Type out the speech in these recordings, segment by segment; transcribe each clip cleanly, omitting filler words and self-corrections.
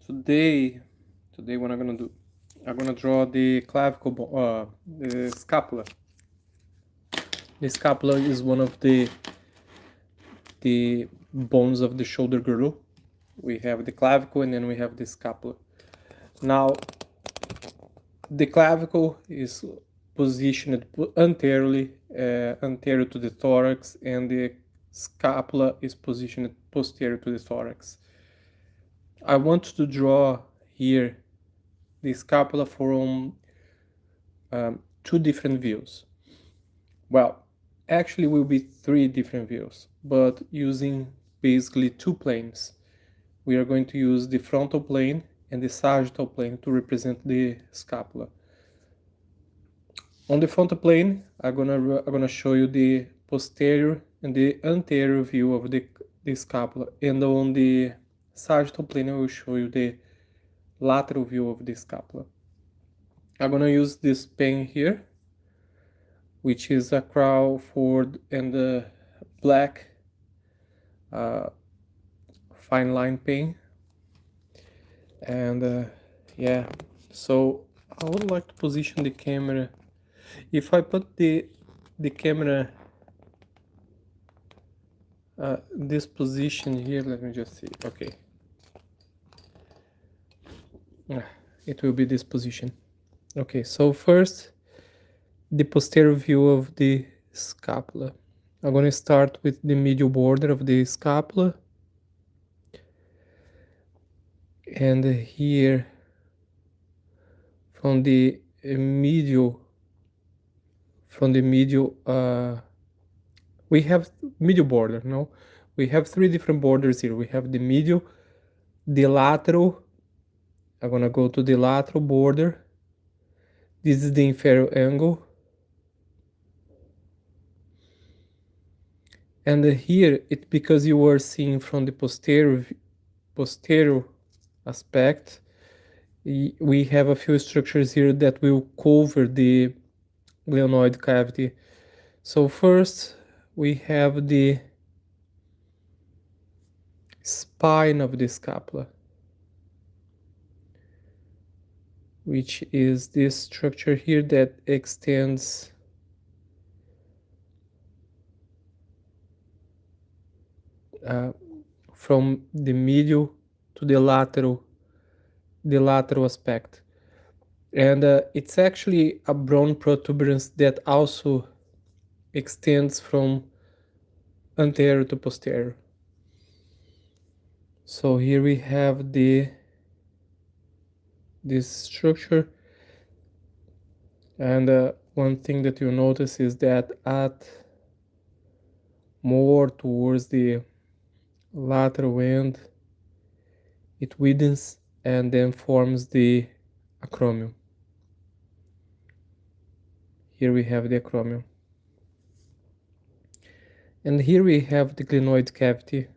Today what I'm gonna do, I'm gonna draw the clavicle, the scapula. The scapula is one of the bones of the shoulder girdle. We have the clavicle and then we have the scapula. Now, the clavicle is positioned anteriorly, anterior to the thorax, and the scapula is positioned posterior to the thorax. I want to draw here the scapula from two different views. Well, actually will be three different views, but using basically two planes. We are going to use the frontal plane and the sagittal plane to represent the scapula. On the frontal plane, I'm gonna show you the posterior and the anterior view of the scapula, and on the sagittal plane, I will show you the lateral view of the scapula. I'm gonna use this pen here, which is a Crawford and a black fine line pen, and yeah. So I would like to position the camera. If I put the camera this position here, let me just see. Okay, it will be this position. Okay, so first the posterior view of the scapula. I'm going to start with the medial border of the scapula, and here from the medial we have medial border. No, we have three different borders here. We have the medial, the lateral. I'm gonna go to the lateral border. This is the inferior angle, and here it, because you were seeing from the posterior aspect, we have a few structures here that will cover the glenoid cavity. So first we have the spine of the scapula, which is this structure here that extends from the medial to the lateral aspect, and it's actually a bone protuberance that also extends from anterior to posterior. So here we have this structure, and one thing that you notice is that at more towards the lateral end, it widens and then forms the acromion. Here we have the acromion. And here we have the glenoid cavity.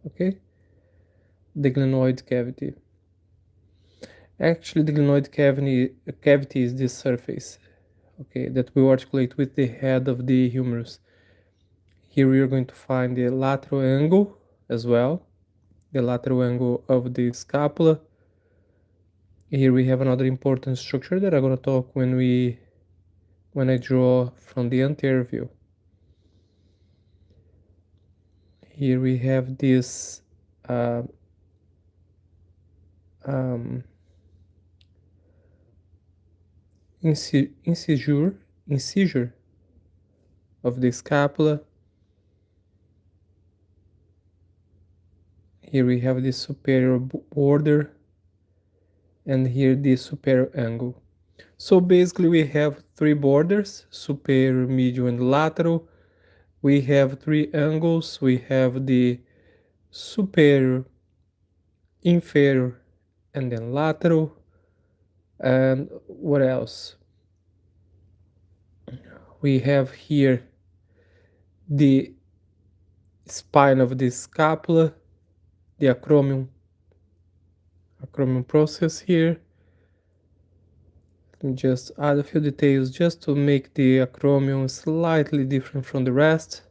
Okay? The glenoid cavity. Actually, the glenoid cavity is this surface, okay, that will articulate with the head of the humerus. Here we are going to find the lateral angle as well, the lateral angle of the scapula. Here we have another important structure that I'm going to talk when I draw from the anterior view. Here we have this incisure of the scapula. Here we have the superior border, and here the superior angle. So basically we have three borders, superior, medial, and lateral. We have three angles. We have the superior, inferior, and then lateral. And what else? We have here the spine of the scapula, the acromion process here. Let me just add a few details just to make the acromion slightly different from the rest.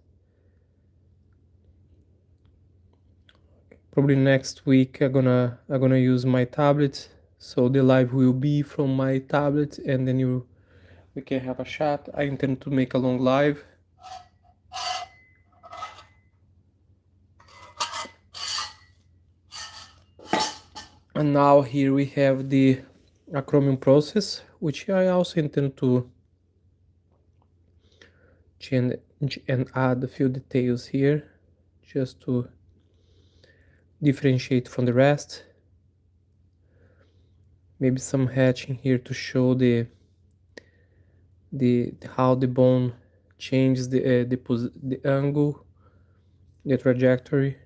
probably next week I'm gonna use my tablet, so the live will be from my tablet, and then we can have a chat. I intend to make a long live. And now here we have the Chromium process, which I also intend to change and add a few details here, just to differentiate from the rest. Maybe some hatching here to show the how the bone changes the angle, the trajectory.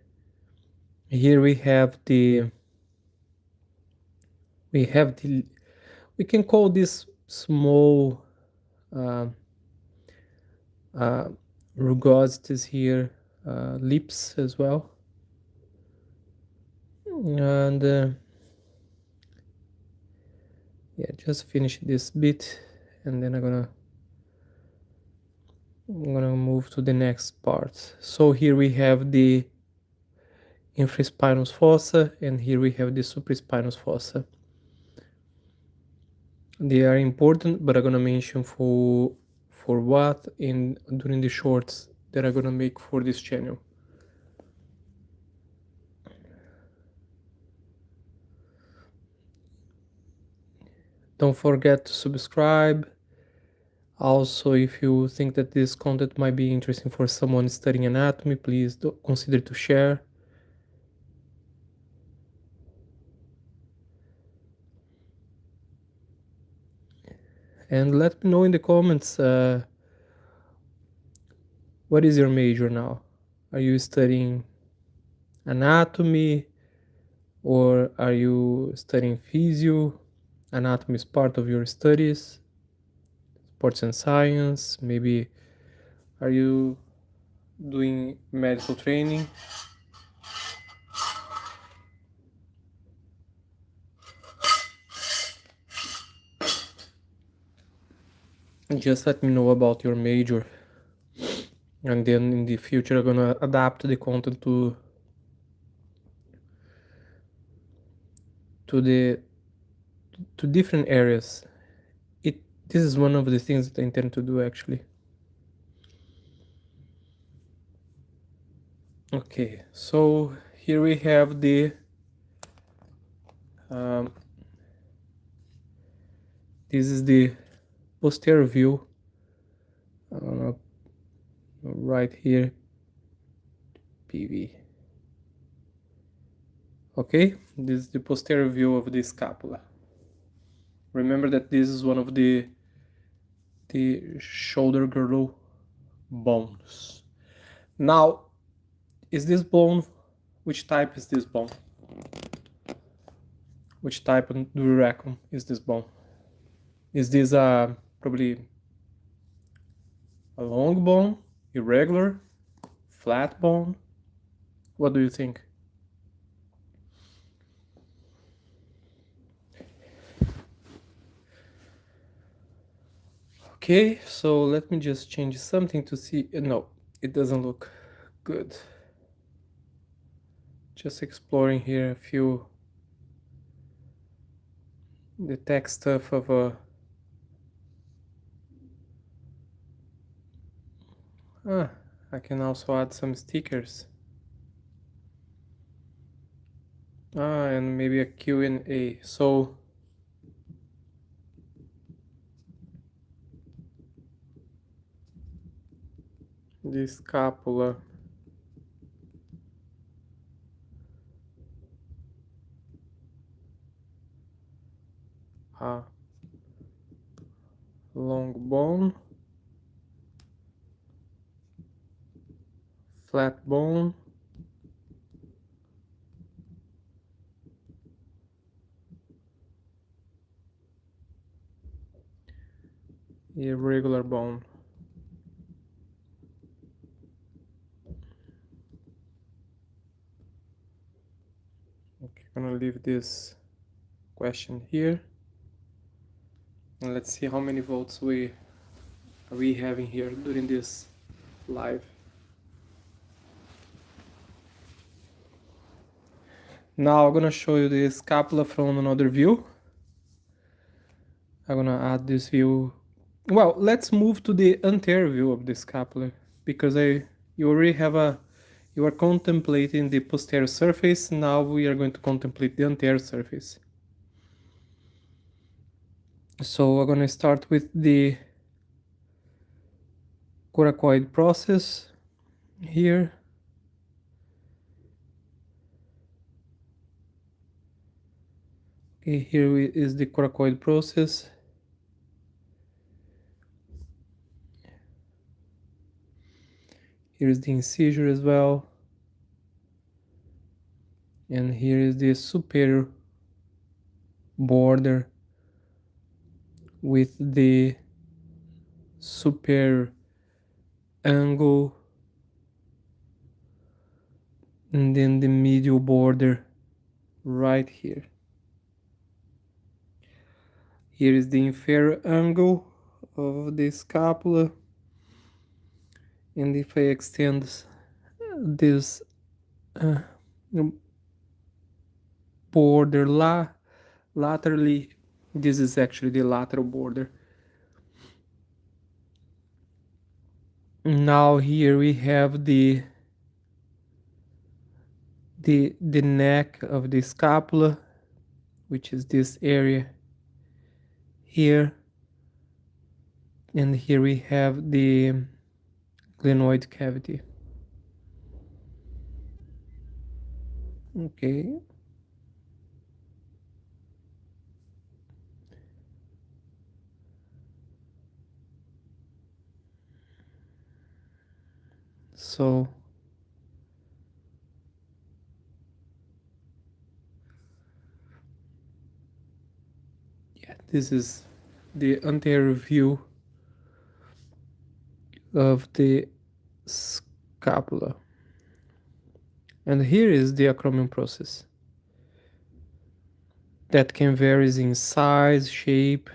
Here we have the we can call this small uh, uh, rugosities here, lips as well, and yeah, just finish this bit, and then I'm gonna move to the next part. So here we have the infraspinous fossa, and here we have the supraspinous fossa. They are important, but I'm gonna mention for what during the shorts that I'm gonna make for this channel. Don't forget to subscribe. Also, if you think that this content might be interesting for someone studying anatomy, please consider to share. And let me know in the comments, what is your major now? Are you studying anatomy, or are you studying physio? Anatomy is part of your studies. Sports and science, maybe are you doing medical training? Just let me know about your major, and then in the future I'm gonna adapt the content to different areas. This is one of the things that I intend to do, actually. Okay, so here we have the this is the posterior view, right here, PV. Okay, this is the posterior view of the scapula. Remember that this is one of the shoulder girdle bones. Now, is this bone, which type is this bone? Which type do you reckon is this bone? Is this probably a long bone, irregular, flat bone? What do you think? Okay, so let me just change something to see. No, it doesn't look good. Just exploring here a few the tech stuff of I can also add some stickers. And maybe a Q&A. So the scapula. Long bone, flat bone, irregular bone. Okay, I'm gonna leave this question here, and let's see how many votes we having here during this live. Now I'm gonna show you the scapula from another view. I'm gonna add this view. Well, let's move to the anterior view of the scapula, because you already have you are contemplating the posterior surface. Now we are going to contemplate the anterior surface. So I'm gonna start with the coracoid process here. Okay, here is the coracoid process. Here is the incisure as well. And here is the superior border with the superior angle, and then the medial border right here. Here is the inferior angle of the scapula, and if I extend this border laterally, this is actually the lateral border. Now here we have the neck of the scapula, which is this area here, and here we have the glenoid cavity. Okay. So yeah, this is the anterior view of the scapula. And here is the acromion process that can vary in size, shape.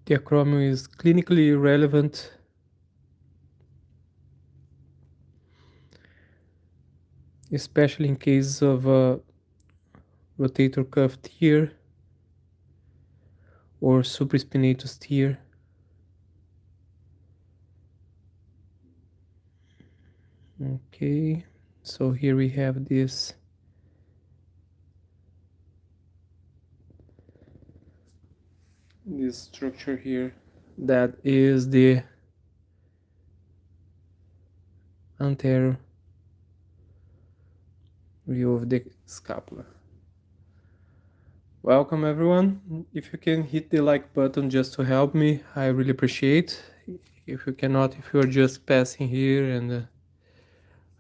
The acromion is clinically relevant, especially in cases of rotator cuff tear or supraspinatus tear. Okay, so here we have this structure here that is the anterior view of the scapula. Welcome everyone. If you can hit the like button just to help me, I really appreciate. If you cannot, if you are just passing here, and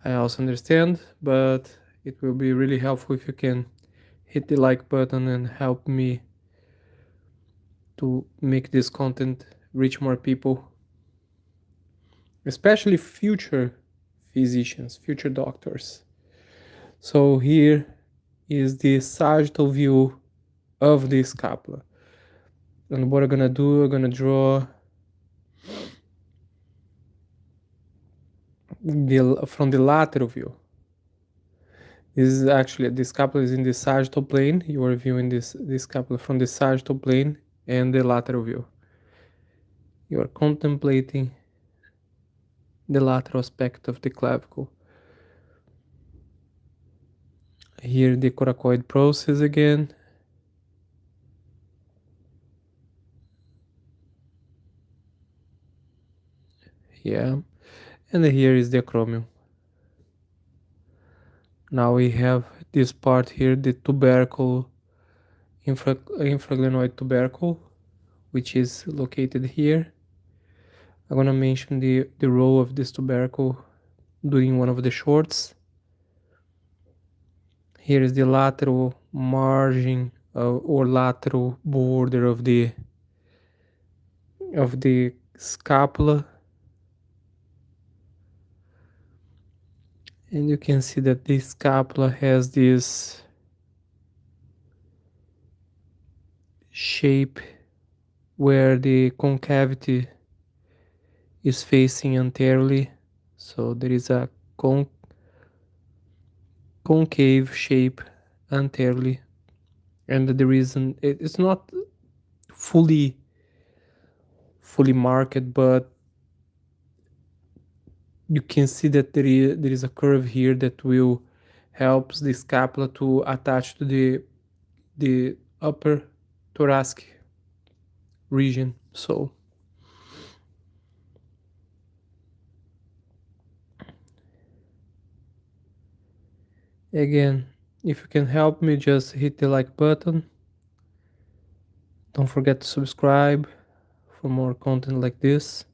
I also understand, but it will be really helpful if you can hit the like button and help me to make this content reach more people, especially future physicians, future doctors. So here is the sagittal view of the scapula. And what I'm gonna do, I'm gonna draw from the lateral view. This is actually, the scapula is in the sagittal plane. You are viewing this scapula from the sagittal plane and the lateral view. You are contemplating the lateral aspect of the clavicle. Here the coracoid process again. Yeah, and here is the acromion. Now we have this part here, the tubercle, infraglenoid tubercle, which is located here. I'm gonna mention the role of this tubercle during one of the shorts. Here is the lateral margin or lateral border of the scapula, and you can see that the scapula has this shape where the concavity is facing anteriorly, So there is a concave shape anteriorly, and the reason it's not fully marked, but you can see that there is a curve here that will helps the scapula to attach to the upper thoracic region. So again, if you can help me, just hit the like button. Don't forget to subscribe for more content like this.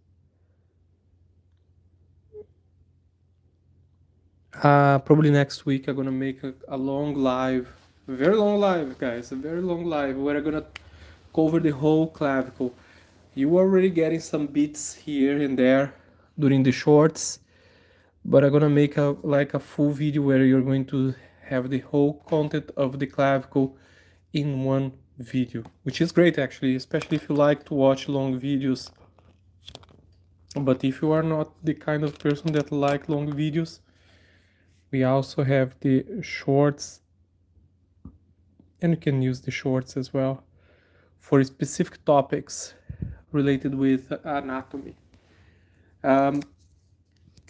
Probably next week I'm gonna make a long live, a very long live, guys, a very long live where I'm gonna cover the whole clavicle. You already getting some bits here and there during the shorts, but I'm gonna make a full video where you're going to have the whole content of the clavicle in one video, which is great actually, especially if you like to watch long videos. But if you are not the kind of person that like long videos, we also have the shorts, and you can use the shorts as well for specific topics related with anatomy. Um,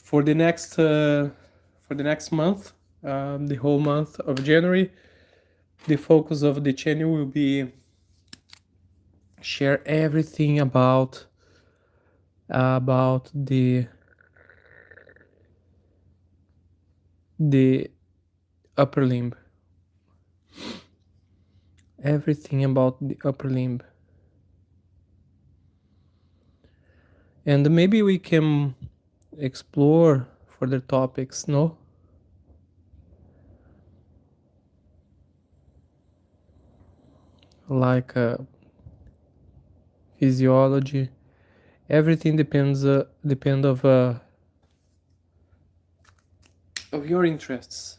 for the next month, the whole month of January, the focus of the channel will be share everything about the upper limb, everything about the upper limb, and maybe we can explore further topics, no, like physiology. Everything depend of your interests.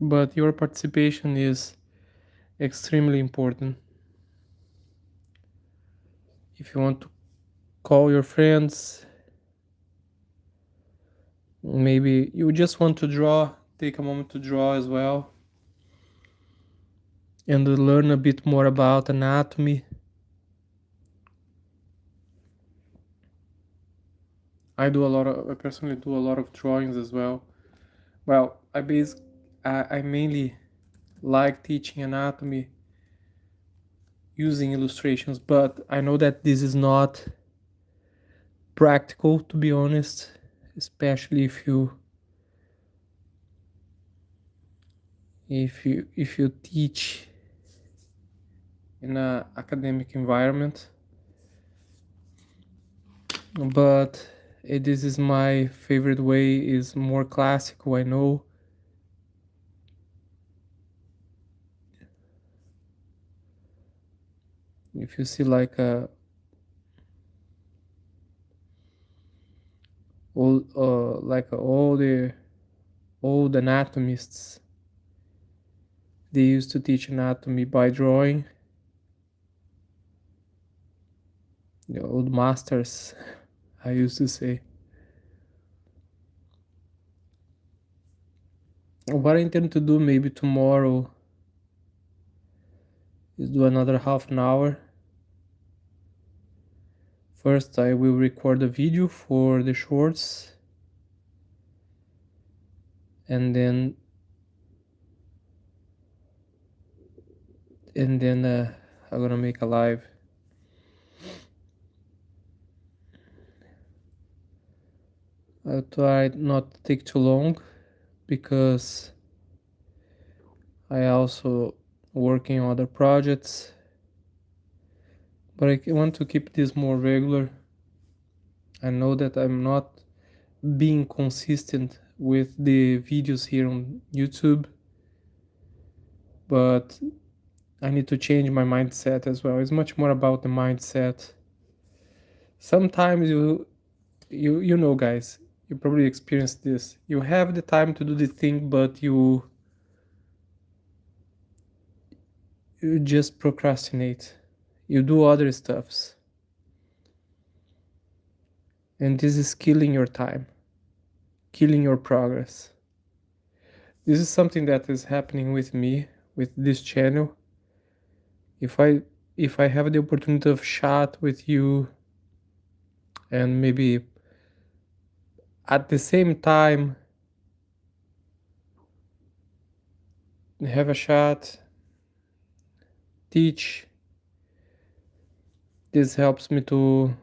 But your participation is extremely important. If you want to call your friends, maybe you just want to draw, take a moment to draw as well, and learn a bit more about anatomy. I personally do a lot of drawings as well. Well, I mainly like teaching anatomy using illustrations, but I know that this is not practical, to be honest, especially if you teach in an academic environment. But this is my favorite way, is more classical, I know. If you see like all the old anatomists, they used to teach anatomy by drawing. The old masters, I used to say. What I intend to do maybe tomorrow is do another half an hour. First, I will record a video for the shorts, and then I'm gonna make a live. I'll try not to take too long, because I also working on other projects, but I want to keep this more regular. I know that I'm not being consistent with the videos here on YouTube, but I need to change my mindset as well. It's much more about the mindset. Sometimes you know, guys, you probably experienced this. You have the time to do the thing, but you just procrastinate. You do other stuffs. And this is killing your time, killing your progress. This is something that is happening with me, with this channel. If I have the opportunity of chat with you and maybe at the same time have a chat, teach, this helps me to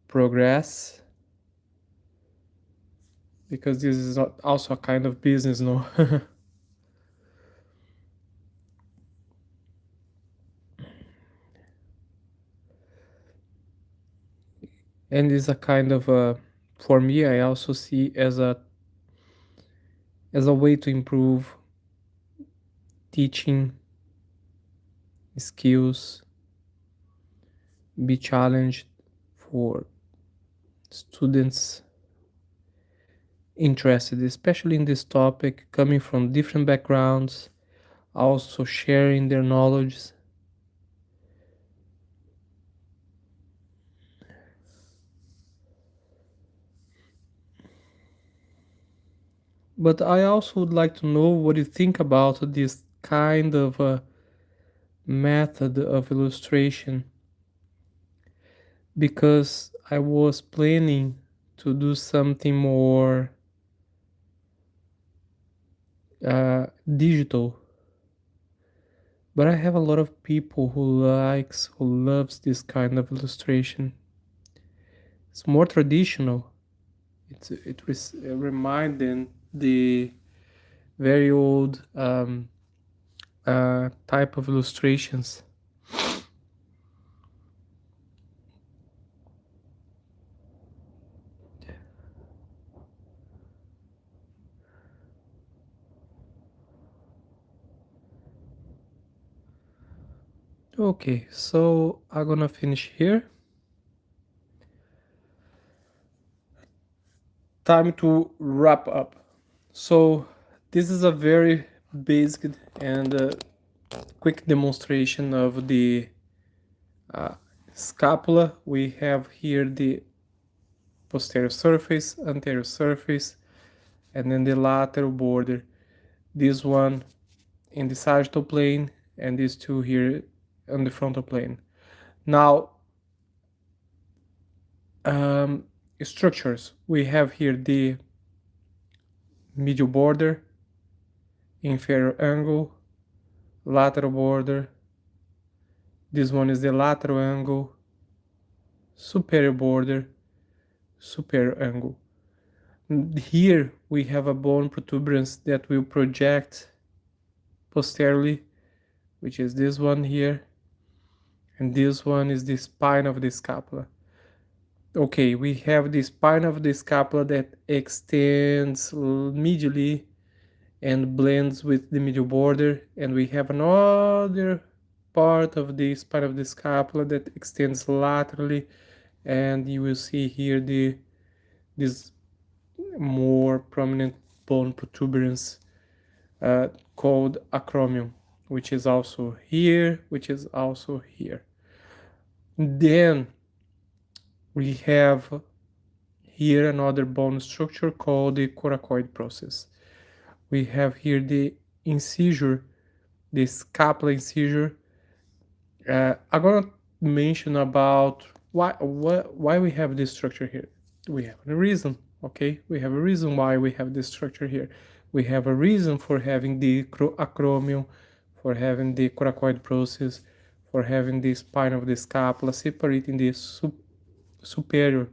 progress, because this is also a kind of business, no? And it's a kind of for me, I also see as a way to improve teaching skills, be challenged for students interested, especially in this topic, coming from different backgrounds, also sharing their knowledge. But I also would like to know what you think about this kind of method of illustration, because I was planning to do something more digital, but I have a lot of people who loves this kind of illustration. It's more traditional. It remind them the very old type of illustrations. Okay, so I'm gonna finish here. Time to wrap up. So this is a very basic and quick demonstration of the scapula. We have here the posterior surface, anterior surface, and then the lateral border. This one in the sagittal plane, and these two here on the frontal plane. Now, structures. We have here the medial border, inferior angle, lateral border. This one is the lateral angle, superior border, superior angle. Here we have a bone protuberance that will project posteriorly, which is this one here, and this one is the spine of the scapula. Okay, we have the spine of the scapula that extends medially and blends with the medial border, and we have another part of the spine of the scapula that extends laterally, and you will see here this more prominent bone protuberance called acromion, which is also here, which is also here. Then we have here another bone structure called the coracoid process. We have here the incisor, the scapula incisor. I'm gonna mention about why we have this structure here. We have a reason, okay? We have a reason why we have this structure here. We have a reason for having the acromion, for having the coracoid process, for having the spine of the scapula separating the superior,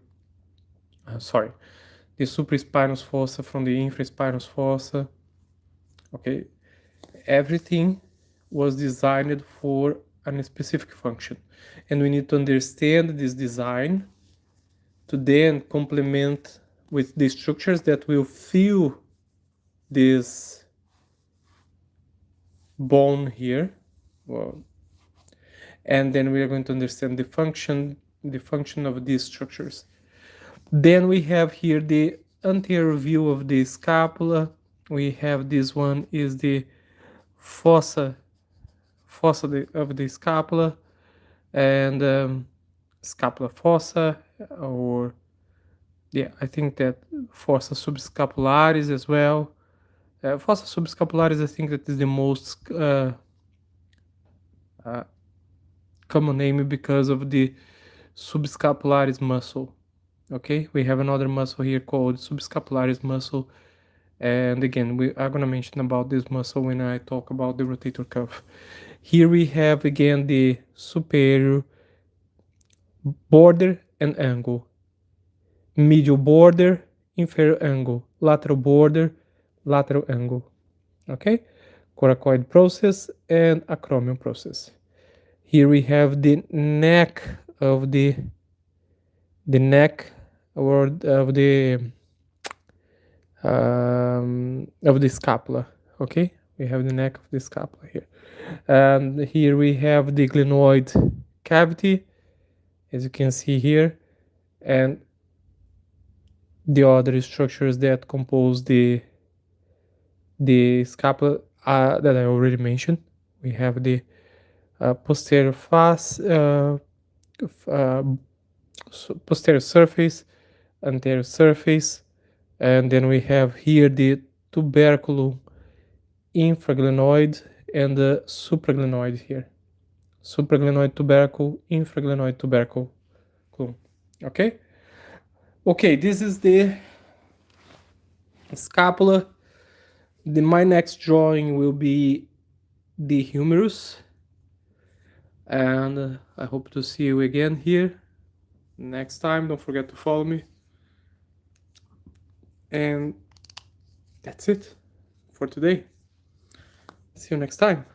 the supraspinous fossa from the infraspinous fossa. Okay, everything was designed for a specific function, and we need to understand this design to then complement with the structures that will fill this bone here. Well, and then we are going to understand the function of these structures. Then we have here the anterior view of the scapula. We have this one is the fossa fossa of the scapula, and scapula fossa, or yeah, I think that fossa subscapularis as well. Fossa subscapularis, I think that is the most common name because of the subscapularis muscle. Okay, we have another muscle here called subscapularis muscle, and again we are going to mention about this muscle when I talk about the rotator cuff. Here we have again the superior border and angle, medial border, inferior angle, lateral border, lateral angle. Okay, coracoid process and acromion process. Here we have the neck of the neck or of the scapula. Okay, we have the neck of the scapula here, and here we have the glenoid cavity, as you can see here, and the other structures that compose the scapula that I already mentioned. We have the posterior face, posterior surface, anterior surface, and then we have here the tuberculum infraglenoid and the supraglenoid here. Supraglenoid tubercle, infraglenoid tubercle. Okay? Okay, this is the scapula. My next drawing will be the humerus. And I hope to see you again here next time. Don't forget to follow me. And that's it for today. See you next time.